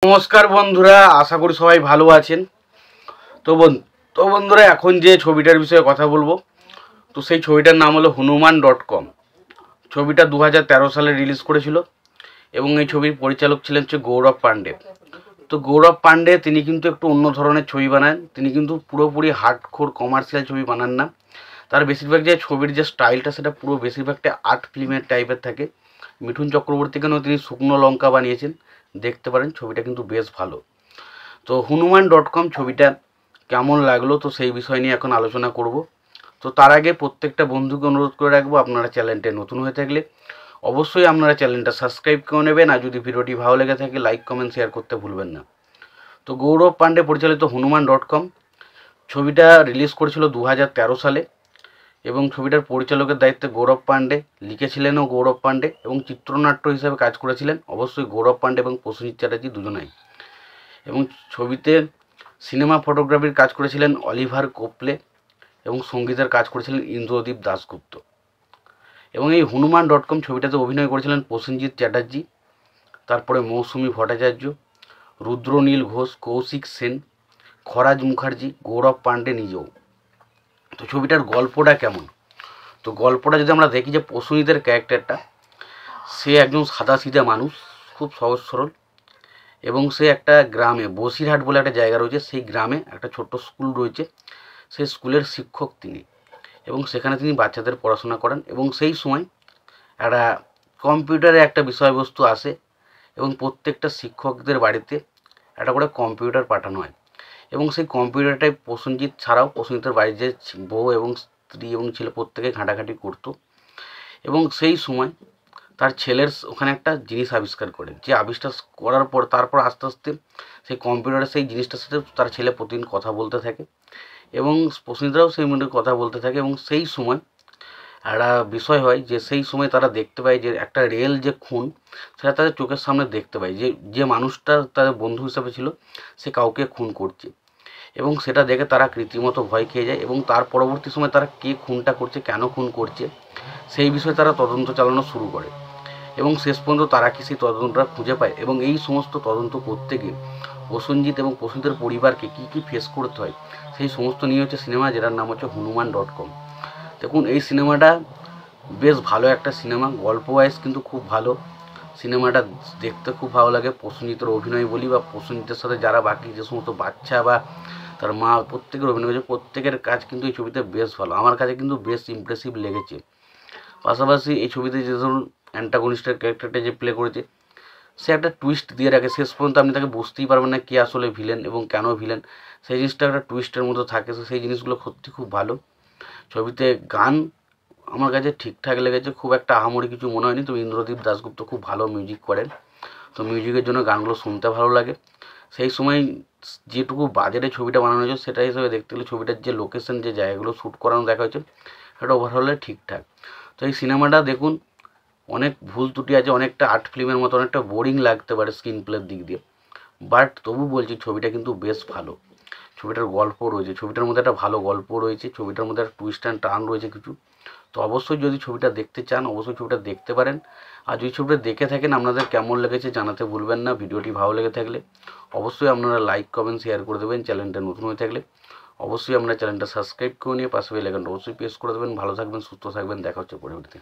নমস্কার বন্ধুরা, আশা করি সবাই ভালো আছেন। তো বন্ধুরা, এখন যে ছবিটার বিষয়ে কথা বলবো, তো সেই ছবিটার নাম হলো হনুমান.com। ছবিটা 2013 সালে রিলিজ করেছিল এবং এই ছবির পরিচালক ছিলেন গৌরব পান্ডে। তো গৌরব পান্ডে তিনি কিন্তু একটু অন্য ধরনের ছবি বানান। তিনি কিন্তু পুরোপুরি হার্ডকোর কমার্শিয়াল ছবি বানান না। তার বেশিরভাগ যে ছবির যে স্টাইলটা, সেটা পুরো বেশিরভাগটা আর্ট ফিল্মের টাইপের থাকে। মিঠুন চক্রবর্তী কেন তিনি শুকনো লঙ্কা বানিয়েছেন, দেখতে পারেন, ছবিটা কিন্তু বেশ ভালো। তো হনুমান.com ছবিটা কেমন লাগলো, তো সেই বিষয় নিয়ে এখন আলোচনা করব। তো তার আগে প্রত্যেকটা বন্ধুকে অনুরোধ করে রাখবো, আপনারা চ্যানেলটা নতুন হয়ে থাকলে অবশ্যই আপনারা চ্যানেলটা সাবস্ক্রাইব করে নেবেন, আর যদি ভিডিওটি ভালো লেগে থাকে লাইক কমেন্ট শেয়ার করতে ভুলবেন না। তো গৌরব পান্ডে পরিচালিত হনুমান.com ছবিটা রিলিজ করেছিল 2013 সালে এবং ছবিটার পরিচালকের দায়িত্বে গৌরব পান্ডে, লিখেছিলেনও গৌরব পান্ডে এবং চিত্রনাট্য হিসেবে কাজ করেছিলেন অবশ্যই গৌরব পান্ডে এবং প্রসেনজিৎ চ্যাটার্জি দুজনাই। এবং ছবিতে সিনেমা ফটোগ্রাফির কাজ করেছিলেন অলিভার কোপলে এবং সঙ্গীতের কাজ করেছিলেন ইন্দ্রদীপ দাশগুপ্ত। এবং এই হনুমান.com ছবিটাতে অভিনয় করেছিলেন প্রসেনজিৎ চ্যাটার্জি, তারপরে মৌসুমী ভট্টাচার্য, রুদ্রনীল ঘোষ, কৌশিক সেন, খরাজ মুখার্জি, গৌরব পান্ডে নিজেও। তো ছবিটার গল্পটা কেমন, তো গল্পটা যদি আমরা দেখি, যে প্রসেনজিতের ক্যারেক্টারটা, সে একজন সাদাসিধা মানুষ, খুব সহজ সরল, এবং সে একটা গ্রামে, বসিরহাট বলে একটা জায়গা রয়েছে, সেই গ্রামে একটা ছোট্ট স্কুল রয়েছে, সেই স্কুলের শিক্ষক তিনি, এবং সেখানে তিনি বাচ্চাদের পড়াশোনা করান। এবং সেই সময় একটা কম্পিউটারে একটা বিষয়বস্তু আসে এবং প্রত্যেকটা শিক্ষকদের বাড়িতে একটা করে কম্পিউটার পাঠানো হয়। এবং সেই কম্পিউটারটাই প্রসেনজিৎ ছাড়াও প্রসেনজিতের বাড়ির যে বউ এবং স্ত্রী এবং ছেলে প্রত্যেকে ঘাঁটাঘাঁটি করতো। এবং সেই সময় তার ছেলের ওখানে একটা জিনিস আবিষ্কার করে, যে আবিষ্কার করার পর তারপর আস্তে আস্তে সেই কম্পিউটারে সেই জিনিসটার সাথে তার ছেলে প্রতিদিন কথা বলতে থাকে এবং প্রসেনজিৎরাও সেই মধ্যে কথা বলতে থাকে। এবং সেই সময় একটা বিষয় হয়, যে সেই সময় তারা দেখতে পায় যে একটা রিয়েল যে খুন, সেটা তাদের চোখের সামনে দেখতে পায়, যে যে মানুষটা তাদের বন্ধু হিসাবে ছিল সে কাউকে খুন করছে। এবং সেটা দেখে তারা রীতিমতো ভয় খেয়ে যায় এবং তার পরবর্তী সময় তারা কে খুনটা করছে, কেন খুন করছে, সেই বিষয়ে তারা তদন্ত চালানো শুরু করে। এবং শেষ পর্যন্ত তারা কি সেই তদন্তটা খুঁজে পায়। এবং এই সমস্ত তদন্ত করতে গিয়ে প্রসেনজিৎ এবং প্রসেনজিতের পরিবারকে কী কী ফেস করতে হয়, সেই সমস্ত নিয়ে হচ্ছে সিনেমা, যেটার নাম হচ্ছে হনুমান.com। দেখুন, এই সিনেমাটা বেশ ভালো একটা সিনেমা, গল্প ওয়াইজ কিন্তু খুব ভালো। সিনেমাটা দেখতে খুব ভালো লাগে। প্রসেনজিতের অভিনয় বলি বা প্রসেনজিতের সাথে যারা বাকি যে সমস্ত বাচ্চা বা তার মা, প্রত্যেকের অভিনয় হয়েছে, প্রত্যেকের কাজ কিন্তু এই ছবিতে বেশ ভালো, আমার কাছে কিন্তু বেশ ইমপ্রেসিভ লেগেছে। পাশাপাশি এই ছবিতে যে ধরুন অ্যান্টাগনিস্টের ক্যারেক্টারটা যে প্লে করেছে, সে একটা টুইস্ট দিয়ে রাখে, শেষ পর্যন্ত আপনি তাকে বুঝতেই পারবেন না কে আসলে ভিলেন এবং কেন ভিলেন, সেই জিনিসটা একটা টুইস্টের মতো থাকে। সেই জিনিসগুলো সত্যি খুব ভালো। ছবিতে গান আমার কাছে ঠিকঠাক লেগেছে, খুব একটা আহামরি কিছু মনে হয়নি। তবে ইন্দ্রদীপ দাশগুপ্ত খুব ভালো মিউজিক করেন, তো মিউজিকের জন্য গানগুলো শুনতে ভালো লাগে। সেই সময় যেটুকু বাজেটে ছবিটা বানানো হয়েছে, সেটা হিসেবে দেখতে গেলে ছবিটার যে লোকেশন, যে জায়গাগুলো শ্যুট করানো দেখা হয়েছে, সেটা ওভারঅলে ঠিকঠাক। তো এই সিনেমাটা দেখুন, অনেক ভুল ত্রুটি আছে, অনেকটা আর্ট ফিল্মের মতো অনেকটা বোরিং লাগতে পারে স্ক্রিন প্লের দিক দিয়ে, বাট তবু বলছি ছবিটা কিন্তু বেশ ভালো। ছবিটার গল্প রয়েছে, ছবিটার মধ্যে একটা ভালো গল্প রয়েছে, ছবিটার মধ্যে একটা টুইস্ট অ্যান্ড টার্ন রয়েছে কিছু। তো অবশ্যই যদি ছবিটা দেখতে চান, অবশ্যই ছবিটা দেখতে পারেন। আর যদি ছবিটা দেখে থাকেন, আপনাদের কেমন লেগেছে জানাতে ভুলবেন না। ভিডিওটি ভালো লেগে থাকলে অবশ্যই আপনারা লাইক কমেন্ট শেয়ার করে দেবেন। চ্যানেলটা নতুন হয়ে থাকলে অবশ্যই আপনারা চ্যানেলটা সাবস্ক্রাইব করে নিয়ে পাশে বেল আইকনটা অবশ্যই প্রেস করে দেবেন। ভালো থাকবেন, সুস্থ থাকবেন, দেখা হচ্ছে পরবর্তীতে।